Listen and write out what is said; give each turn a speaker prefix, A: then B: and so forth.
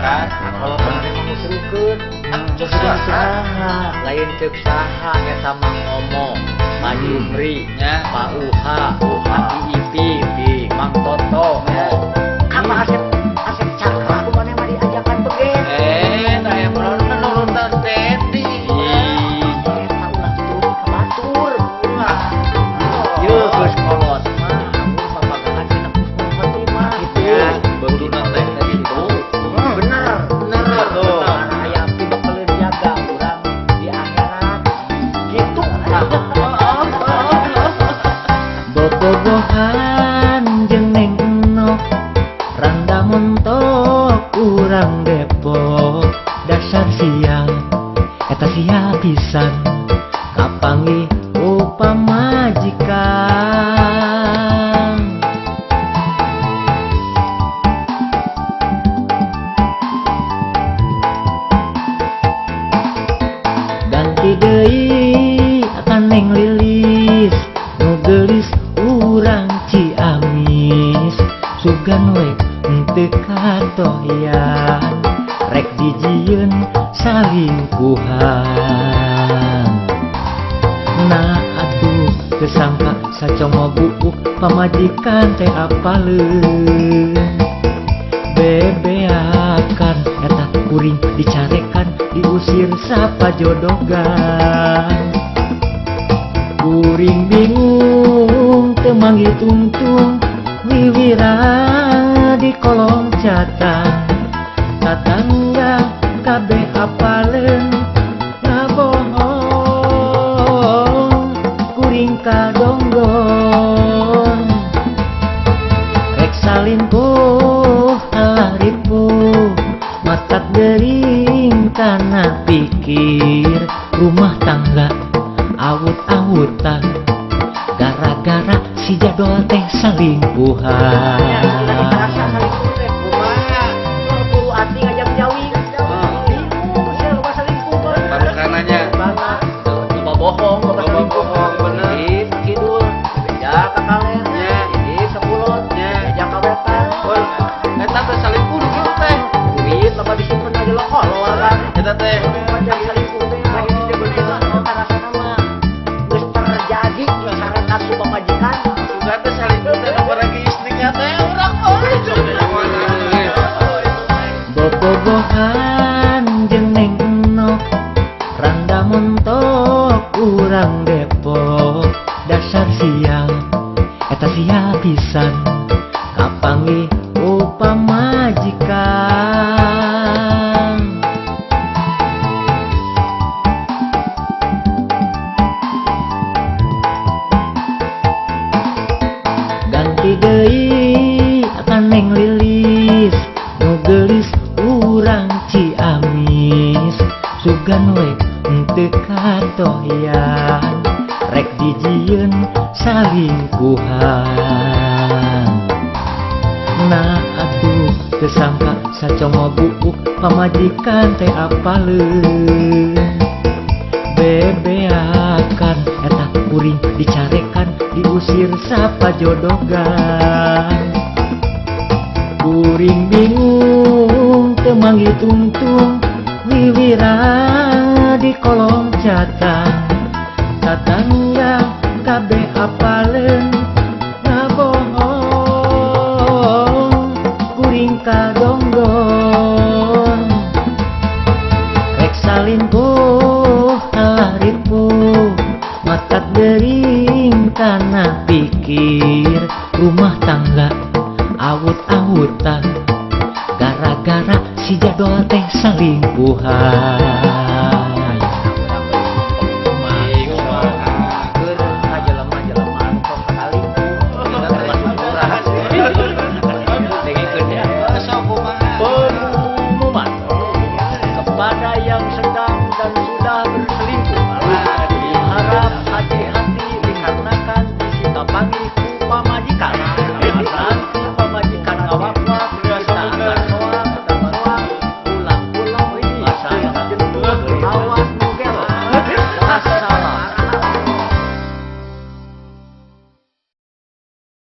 A: kan.
B: Kalau penerima musyrikeun
A: Cek saha.
B: lain cek saha eta Mang Omo, Pak Jumri,
A: Ya.
B: Pak Uha, Pak Ipip, Mang Toto. Apa Asep Cakra kumane mah diajakan begen.
A: Nah yang nurutan Dedi.
B: Eta ulah turun ka batur. Yeuh geus kolot mah ampun papagahan cenah musyrikeun mah gitu.
A: Ya, kudu nate gitu.
B: Bener.
A: Bener tuh.
B: Mana aya abdi bakal dijaga urang di akhirat. Gitu.
C: Bobogohan jeung Neng Enok randa montok urang Depok dasar siang eta sia pisan kapanggih upamajikan. Ganti deui akan Neng Lilis nu geulis urang Ciamis sugan we henteu katoyan rek dijieun salingkuhan. Nah atuh teu sangka sacongo buuk pamajikan teh apaleun bebeakan eta kuring dicarekan diusir sapajodogan. Kuring bingung teu manggih tungtung wiwira di kolong catang tatangga kabeh apaleun ngabohong kuring kadonggon rek salingkuh alah ripuh matak gering kana pikir rumah tangga awut-awutan gara-gara si jadol teh salingkuhan.
A: Parukananya.
B: Loba bohong,
A: Loba bohong, bener.
B: Di kidul, beja ka kalernya, di sepulot, beja ka wetan.
A: Eta teh salingkuh gitu teh.
B: Duit loba disimpen aja lo kolor.
A: Eta teh.
B: Pajak salingkuh teh lagi dijebel-jebel karasana mah geus terjadi saran kasu pamajikan.
A: Juga teh salingkuh teh apalagi istrinya teh urang
C: Bobogohan jeung Neng Enok randa montok urang Depok dasar siang eta sia pisan kapanggih upamajikan. Ganti deui akan Neng Lilis nu geulis urang Ciamis sugan we henteu katoyan rek dijieun salingkuhan. Nah atuh teu sangka sacongo buuk pamajikan teh apaleun bebeakan eta kuring dicarekan diusir sapajodogan. Kuring bingung teu manggih tungtung wiwira di kolong catang tatangga kabeh apaleun ngabohong kuring kadonggon rek salingkuh alah ripuh matak gering kana pikir rumah tangga awut-awutan gara-gara si jadol teh salingkuhan.